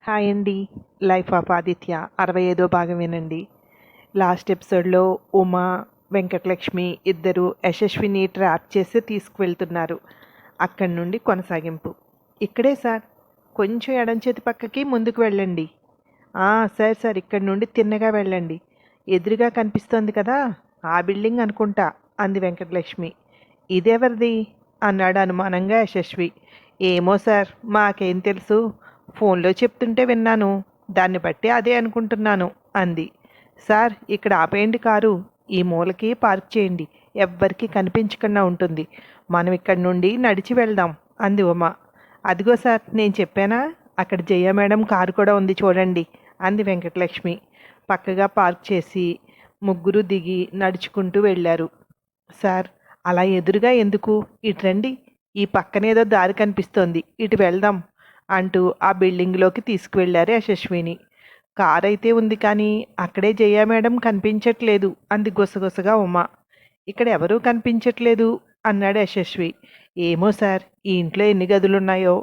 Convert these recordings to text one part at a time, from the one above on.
Hi అండి. Life of Aditya 65వ భాగం వినండి. లాస్ట్ ఎపిసోడ్లో ఉమా, వెంకటలక్ష్మి ఇద్దరు యశస్విని ట్రాప్ చేసి తీసుకువెళ్తున్నారు. అక్కడి నుండి కొనసాగింపు. ఇక్కడే సార్, కొంచెం ఎడం చేతి పక్కకి ముందుకు వెళ్ళండి. సార్ సార్, ఇక్కడి నుండి తిన్నగా వెళ్ళండి. ఎదురుగా కనిపిస్తోంది కదా, ఆ బిల్డింగ్ అనుకుంటా అంది వెంకటలక్ష్మి. ఇదెవరిది అన్నాడు అనుమానంగా యశస్వి. ఏమో సార్, మాకేం తెలుసు, ఫోన్లో చెప్తుంటే విన్నాను, దాన్ని బట్టి అదే అనుకుంటున్నాను అంది. సార్, ఇక్కడ ఆపేయండి కారు, ఈ మూలకి పార్క్ చేయండి, ఎవ్వరికీ కనిపించకుండా ఉంటుంది, మనం ఇక్కడి నుండి నడిచి వెళ్దాం అంది ఉమ. అదిగో సార్, నేను చెప్పానా, అక్కడ జయ మేడం కారు కూడా ఉంది చూడండి అంది వెంకటలక్ష్మి. పక్కగా పార్క్ చేసి ముగ్గురు దిగి నడుచుకుంటూ వెళ్ళారు. సార్, అలా ఎదురుగా ఎందుకు, ఇటు రండి, ఈ పక్కనేదో దారి కనిపిస్తోంది, ఇటు వెళ్దాం అంటూ ఆ బిల్డింగ్లోకి తీసుకువెళ్ళారు యశస్విని. కారు అయితే ఉంది కానీ అక్కడే జయ మేడం కనిపించట్లేదు అంది గుసగుసగా ఉమా. ఇక్కడ ఎవరూ కనిపించట్లేదు అన్నాడు యశస్వి. ఏమో సార్, ఈ ఇంట్లో ఎన్ని గదులున్నాయో,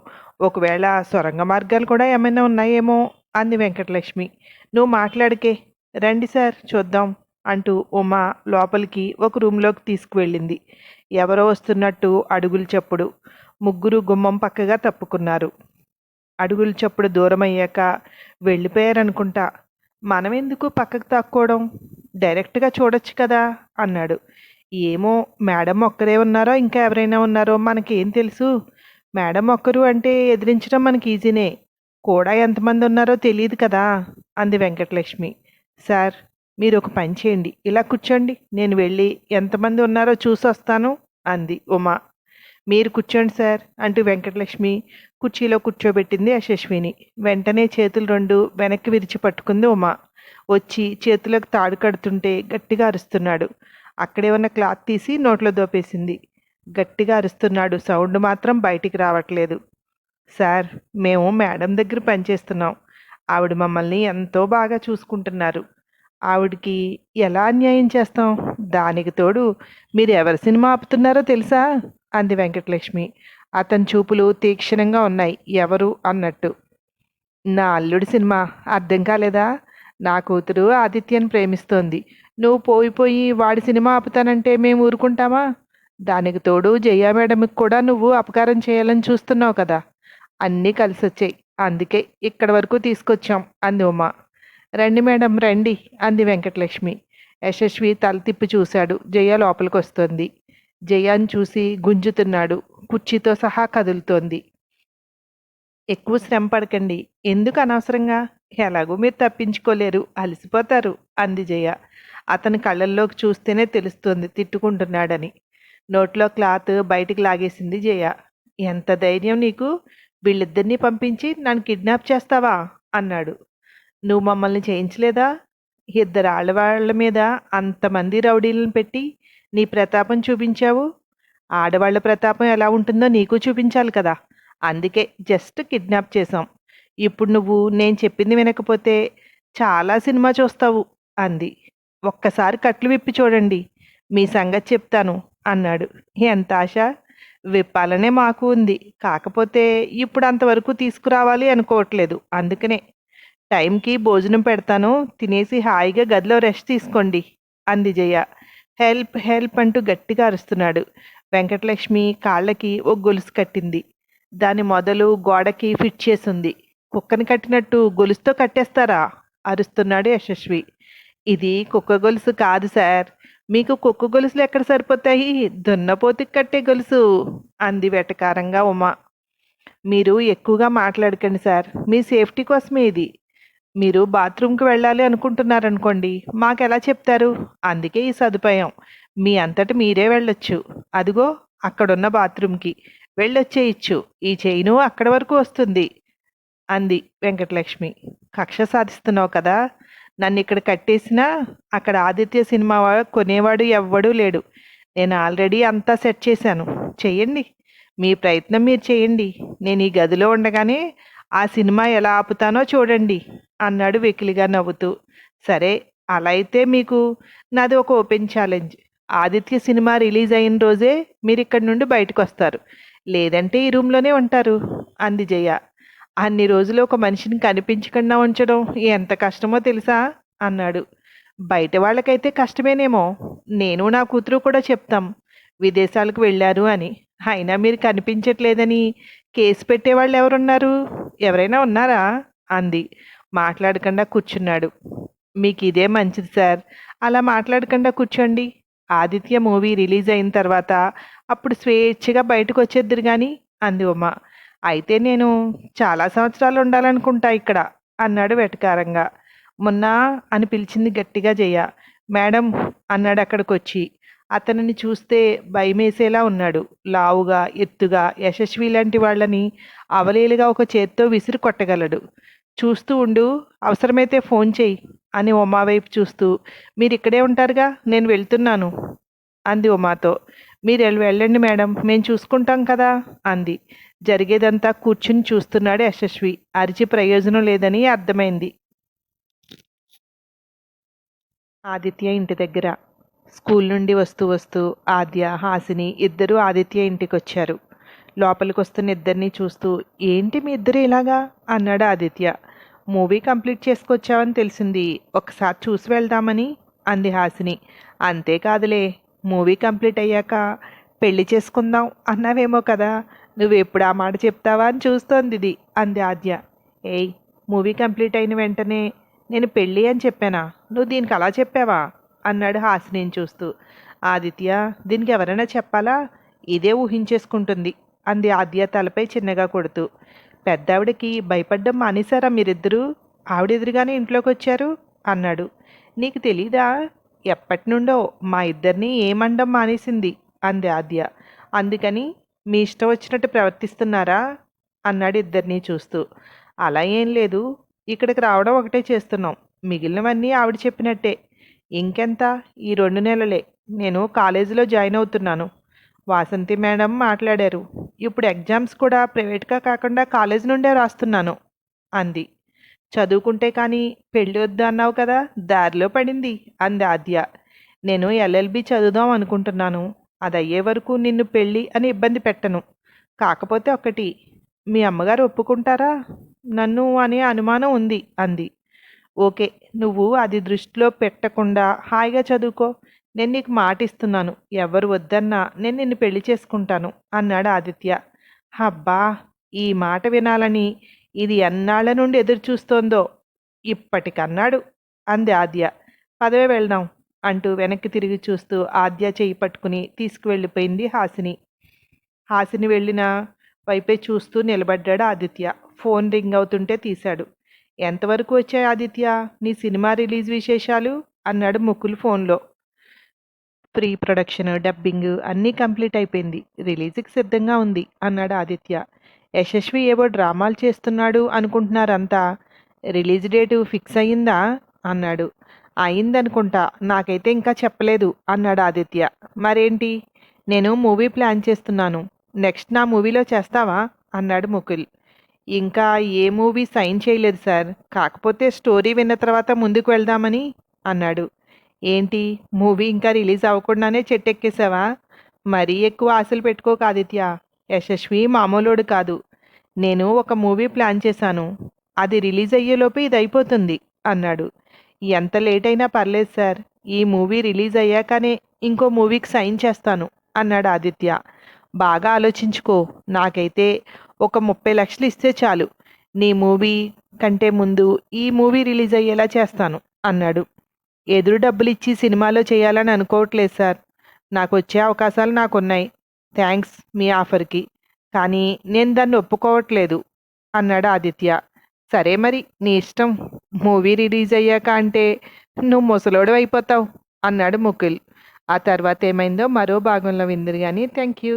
ఒకవేళ సొరంగ మార్గాలు కూడా ఏమైనా ఉన్నాయేమో అంది వెంకటలక్ష్మి. నువ్వు మాట్లాడికే, రండి సార్ చూద్దాం అంటూ ఉమా లోపలికి ఒక రూమ్లోకి తీసుకువెళ్ళింది. ఎవరో వస్తున్నట్టు అడుగులు చప్పుడు. ముగ్గురు గుమ్మం పక్కగా తప్పుకున్నారు. అడుగులు చప్పుడు దూరమయ్యాక వెళ్ళిపోయారనుకుంటా, మనమెందుకు పక్కకు తక్కువడం, డైరెక్ట్గా చూడొచ్చు కదా అన్నాడు. ఏమో, మేడం ఒక్కరే ఉన్నారో ఇంకా ఎవరైనా ఉన్నారో మనకేం తెలుసు, మేడం ఒక్కరు అంటే ఎదిరించడం మనకి ఈజీనే, కూడా ఎంతమంది ఉన్నారో తెలియదు కదా అంది వెంకటలక్ష్మి. సార్, మీరు ఒక పని చేయండి, ఇలా కూర్చోండి, నేను వెళ్ళి ఎంతమంది ఉన్నారో చూసి వస్తాను అంది ఉమా. మీరు కూర్చోండి సార్ అంటూ వెంకటలక్ష్మి కుర్చీలో కూర్చోబెట్టింది యశస్విని. వెంటనే చేతులు రెండు వెనక్కి విరిచి పట్టుకుంది ఉమా. వచ్చి చేతులకు తాడు కడుతుంటే గట్టిగా అరుస్తున్నాడు. అక్కడే ఉన్న క్లాత్ తీసి నోట్లో దోపేసింది. గట్టిగా అరుస్తున్నాడు, సౌండ్ మాత్రం బయటికి రావట్లేదు. సార్, మేము మేడం దగ్గర పనిచేస్తున్నాం, ఆవిడ మమ్మల్ని ఎంతో బాగా చూసుకుంటున్నారు, ఆవిడికి ఎలా అన్యాయం చేస్తాం, దానికి తోడు మీరు ఎవరి సినిమా ఆపుతున్నారో తెలుసా అంది వెంకటలక్ష్మి. అతని చూపులు తీక్షణంగా ఉన్నాయి, ఎవరు అన్నట్టు. నా అల్లుడి సినిమా అర్థం కాలేదా, నా కూతురు ఆదిత్యని ప్రేమిస్తోంది, నువ్వు పోయి వాడి సినిమా ఆపుతానంటే మేము ఊరుకుంటామా, దానికి తోడు జయ మేడంకి కూడా నువ్వు అపకారం చేయాలని చూస్తున్నావు కదా, అన్నీ కలిసి వచ్చాయి, అందుకే ఇక్కడి వరకు తీసుకొచ్చాం అంది ఉమా. రండి మేడం రండి అంది వెంకటలక్ష్మి. యశస్వి తల తిప్పి చూశాడు. జయ లోపలికి వస్తోంది. జయాన్ని చూసి గుంజుతున్నాడు. కుర్చీతో సహా కదులుతోంది. ఎక్కువ శ్రమ పడకండి, ఎందుకు అనవసరంగా, ఎలాగూ మీరు తప్పించుకోలేరు, అలసిపోతారు అంది జయ. అతని కళ్ళల్లోకి చూస్తేనే తెలుస్తోంది తిట్టుకుంటున్నాడని. నోట్లో క్లాత్ బయటికి లాగేసింది జయ. ఎంత ధైర్యం నీకు, వీళ్ళిద్దరినీ పంపించి నన్ను కిడ్నాప్ చేస్తావా అన్నాడు. నువ్వు మమ్మల్ని చేయించలేదా, ఇద్దరు ఆడవాళ్ల మీద అంతమంది రౌడీలను పెట్టి నీ ప్రతాపం చూపించావు, ఆడవాళ్ల ప్రతాపం ఎలా ఉంటుందో నీకు చూపించాలి కదా, అందుకే జస్ట్ కిడ్నాప్ చేశాం, ఇప్పుడు నువ్వు నేను చెప్పింది వినకపోతే చాలా సినిమా చూస్తావు అంది. ఒక్కసారి కట్లు విప్పి చూడండి, మీ సంగతి చెప్తాను అన్నాడు. ఎంత ఆశ, విప్పాలనే మాకు ఉంది, కాకపోతే ఇప్పుడు అంతవరకు తీసుకురావాలి అనుకోవట్లేదు, అందుకనే టైంకి భోజనం పెడతాను, తినేసి హాయిగా గదిలో రెస్ట్ తీసుకోండి అంది జయ. హెల్ప్ హెల్ప్ అంటూ గట్టిగా అరుస్తున్నాడు. వెంకటలక్ష్మి కాళ్ళకి ఓ గొలుసు కట్టింది. దాని మొదలు గోడకి ఫిట్ చేసింది. కుక్కని కట్టినట్టు గొలుసుతో కట్టేస్తారా అరుస్తున్నాడు యశస్వి. ఇది కుక్క గొలుసు కాదు సార్, మీకు కుక్క గొలుసులు ఎక్కడ సరిపోతాయి, దున్నపోతుకి కట్టే గొలుసు అంది వెటకారంగా ఉమా. మీరు ఎక్కువగా మాట్లాడకండి సార్, మీ సేఫ్టీ కోసమే ఇది, మీరు బాత్రూమ్కి వెళ్ళాలి అనుకుంటున్నారనుకోండి, మాకెలా చెప్తారు, అందుకే ఈ సదుపాయం, మీ అంతటి మీరే వెళ్ళొచ్చు, అదిగో అక్కడున్న బాత్రూమ్కి వెళ్ళొచ్చేయచ్చు, ఈ చైను అక్కడి వరకు వస్తుంది అంది వెంకటలక్ష్మి. కక్ష సాధిస్తున్నావు కదా, నన్ను ఇక్కడ కట్టేసినా అక్కడ ఆదిత్య సినిమా కొనేవాడు ఎవ్వడూ లేడు, నేను ఆల్రెడీ అంతా సెట్ చేశాను, చెయ్యండి, మీ ప్రయత్నం మీరు చేయండి, నేను ఈ గదిలో ఉండగానే ఆ సినిమా ఎలా ఆపుతానో చూడండి అన్నాడు వెకిలిగా నవ్వుతూ. సరే, అలా అయితే మీకు నాది ఒక open challenge, Aditya cinema release అయిన రోజే మీరు ఇక్కడి నుండి బయటకు వస్తారు, లేదంటే ఈ రూమ్లోనే ఉంటారు అంది జయ. అన్ని రోజులు ఒక మనిషిని కనిపించకుండా ఉంచడం ఎంత కష్టమో తెలుసా అన్నాడు. బయట వాళ్ళకైతే కష్టమేనేమో. నేను నా కూతురు కూడా చెప్తాం విదేశాలకు వెళ్ళారు అని. అయినా మీరు కనిపించట్లేదని కేసు పెట్టేవాళ్ళు ఎవరున్నారు? ఎవరైనా ఉన్నారా అంది. మాట్లాడకుండా కూర్చున్నాడు. మీకు ఇదే మంచిది సార్, అలా మాట్లాడకుండా కూర్చోండి. ఆదిత్య మూవీ రిలీజ్ అయిన తర్వాత అప్పుడు స్వేచ్ఛగా బయటకు వచ్చేద్దరు కానీ అంది ఉమ. అయితే నేను చాలా సంవత్సరాలు ఉండాలనుకుంటా ఇక్కడ అన్నాడు వెటకారంగా. మొన్న అని పిలిచింది గట్టిగా జయ. మేడం అన్నాడు అక్కడికి వచ్చి. అతనిని చూస్తే భయమేసేలా ఉన్నాడు. లావుగా ఎత్తుగా యశస్వి లాంటి వాళ్ళని అవలీలుగా ఒక చేత్తో విసిరి కొట్టగలడు. చూస్తూ ఉండు, అవసరమైతే ఫోన్ చెయ్యి అని ఉమా వైపు చూస్తూ. మీరు ఇక్కడే ఉంటారుగా, నేను వెళ్తున్నాను అంది ఉమాతో. మీరు వెళ్ళండి మేడం, మేము చూసుకుంటాం కదా అంది. జరిగేదంతా కూర్చుని చూస్తున్నాడు యశస్వి. అరిచి ప్రయోజనం లేదని అర్థమైంది. ఆదిత్య ఇంటి దగ్గర. స్కూల్ నుండి వస్తూ వస్తూ ఆద్య, హాసిని ఇద్దరూ ఆదిత్య ఇంటికి వచ్చారు. లోపలికి వస్తున్న ఇద్దరిని చూస్తూ, ఏంటి మీ ఇద్దరు ఇలాగా అన్నాడు ఆదిత్య. మూవీ కంప్లీట్ చేసుకొచ్చావని తెలిసింది, ఒకసారి చూసి వెళ్దామని అంది హాసిని. అంతేకాదులే, మూవీ కంప్లీట్ అయ్యాక పెళ్లి చేసుకుందాం అన్నావేమో కదా, నువ్వెప్పుడు ఆ మాట చెప్తావా అని చూస్తోంది ఇది అంది ఆద్య. ఏయ్, మూవీ కంప్లీట్ అయిన వెంటనే నేను పెళ్ళి అని చెప్పానా? నువ్వు దీనికి అలా చెప్పావా అన్నాడు హాసినిని చూస్తూ. ఆదిత్య, దీనికి ఎవరైనా చెప్పాలా? ఇదే ఊహించేసుకుంటుంది అంది ఆద్య తలపై చిన్నగా కొడుతూ. పెద్దావిడికి భయపడ్డం మానేశారా మీరిద్దరూ? ఆవిడెదురుగానే ఇంట్లోకి వచ్చారు అన్నాడు. నీకు తెలీదా? ఎప్పటి నుండో మా ఇద్దరిని ఏమండం మానేసింది అంది ఆద్య. అందుకని మీ ఇష్టం వచ్చినట్టు ప్రవర్తిస్తున్నారా అన్నాడు ఇద్దరినీ చూస్తూ. అలా ఏం లేదు, ఇక్కడికి రావడం ఒకటే చేస్తున్నాం, మిగిలినవన్నీ ఆవిడ చెప్పినట్టే. ఇంకెంత, ఈ 2 నెలలే. నేను కాలేజీలో జాయిన్ అవుతున్నాను. వాసంతి మేడం మాట్లాడారు. ఇప్పుడు ఎగ్జామ్స్ కూడా ప్రైవేట్గా కాకుండా కాలేజ్ నుండే రాస్తున్నాను అంది. చదువుకుంటే కానీ పెళ్ళి వద్దు అన్నావు కదా, దారిలో పడింది అంది ఆద్య. నేను ఎల్ఎల్బి చదువుదాం అనుకుంటున్నాను. అది అయ్యే వరకు నిన్ను పెళ్ళి అని ఇబ్బంది పెట్టను. కాకపోతే ఒకటి, మీ అమ్మగారు ఒప్పుకుంటారా? నన్ను అనే అనుమానం ఉంది అంది. ఓకే, నువ్వు అది దృష్టిలో పెట్టకుండా హాయిగా చదువుకో. నేను నీకు మాట ఇస్తున్నాను, ఎవరు వద్దన్నా నేను నిన్ను పెళ్లి చేసుకుంటాను అన్నాడు ఆదిత్య. అబ్బా, ఈ మాట వినాలని ఇది ఎన్నాళ్ల నుండి ఎదురు చూస్తోందో ఇప్పటికన్నాడు అంది ఆద్య. పదవే వెళ్దాం అంటూ వెనక్కి తిరిగి చూస్తూ ఆద్య చేయి పట్టుకుని తీసుకువెళ్ళిపోయింది హాసిని. హాసిని వెళ్ళిన వైపే చూస్తూ నిలబడ్డాడు ఆదిత్య. ఫోన్ రింగ్ అవుతుంటే తీశాడు. ఎంతవరకు వచ్చాయి ఆదిత్య నీ సినిమా రిలీజ్ విశేషాలు అన్నాడు ముకుల్ ఫోన్లో. ప్రీ ప్రొడక్షన్, డబ్బింగ్ అన్నీ కంప్లీట్ అయిపోయింది, రిలీజ్కి సిద్ధంగా ఉంది అన్నాడు ఆదిత్య. యశస్వి ఏవో డ్రామాలు చేస్తున్నాడు అనుకుంటున్నారంతా. రిలీజ్ డేటు ఫిక్స్ అయ్యిందా అన్నాడు. అయిందనుకుంటా, నాకైతే ఇంకా చెప్పలేదు అన్నాడు ఆదిత్య. మరేంటి? నేను మూవీ ప్లాన్ చేస్తున్నాను, నెక్స్ట్ నా మూవీలో చేస్తావా అన్నాడు ముకుల్. ఇంకా ఏ మూవీ సైన్ చేయలేదు సార్, కాకపోతే స్టోరీ విన్న తర్వాత ముందుకు వెళ్దామని అన్నాడు. ఏంటి, మూవీ ఇంకా రిలీజ్ అవ్వకుండానే చెట్టెక్కేసావా? మరీ ఎక్కువ ఆశలు పెట్టుకోక ఆదిత్య, యశస్వి మామూలోడు కాదు. నేను ఒక మూవీ ప్లాన్ చేశాను, అది రిలీజ్ అయ్యేలోపు ఇది అయిపోతుంది అన్నాడు. ఎంత లేట్ అయినా పర్లేదు సార్, ఈ మూవీ రిలీజ్ అయ్యాకనే ఇంకో మూవీకి సైన్ చేస్తాను అన్నాడు ఆదిత్య. బాగా ఆలోచించుకో, నాకైతే ఒక 30 లక్షలు ఇస్తే చాలు, నీ మూవీ కంటే ముందు ఈ మూవీ రిలీజ్ అయ్యేలా చేస్తాను అన్నాడు. ఎదురు డబ్బులు ఇచ్చి సినిమాలో చేయాలని అనుకోవట్లేదు సార్, నాకు వచ్చే అవకాశాలు నాకున్నాయి. థ్యాంక్స్ మీ ఆఫర్కి, కానీ నేను దాన్ని ఒప్పుకోవట్లేదు అన్నాడు ఆదిత్య. సరే మరి నీ ఇష్టం, మూవీ రిలీజ్ అయ్యాక అంటే నువ్వు ముసలోడు అయిపోతావు అన్నాడు ముకుల్. ఆ తర్వాత ఏమైందో మరో భాగంలో విందురు కానీ. Thank you.